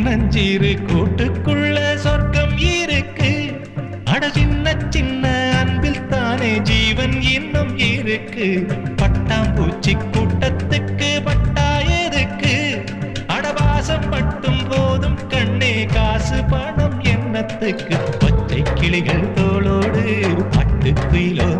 நஞ்சீரு கூட்டுக்குள்ள சொர்க்கம் இருக்கு. அட சின்ன சின்ன அன்பில் தானே ஜீவன் இன்னும் இருக்கு. பட்டாம்பூச்சி கூட்டத்துக்கு பட்டா எதுக்கு? அடவாசம் மட்டும் போதும் கண்ணே, காசு பணம் என்னத்துக்கு? பச்சை கிளிகள் தோளோடு பட்டு குயிலோ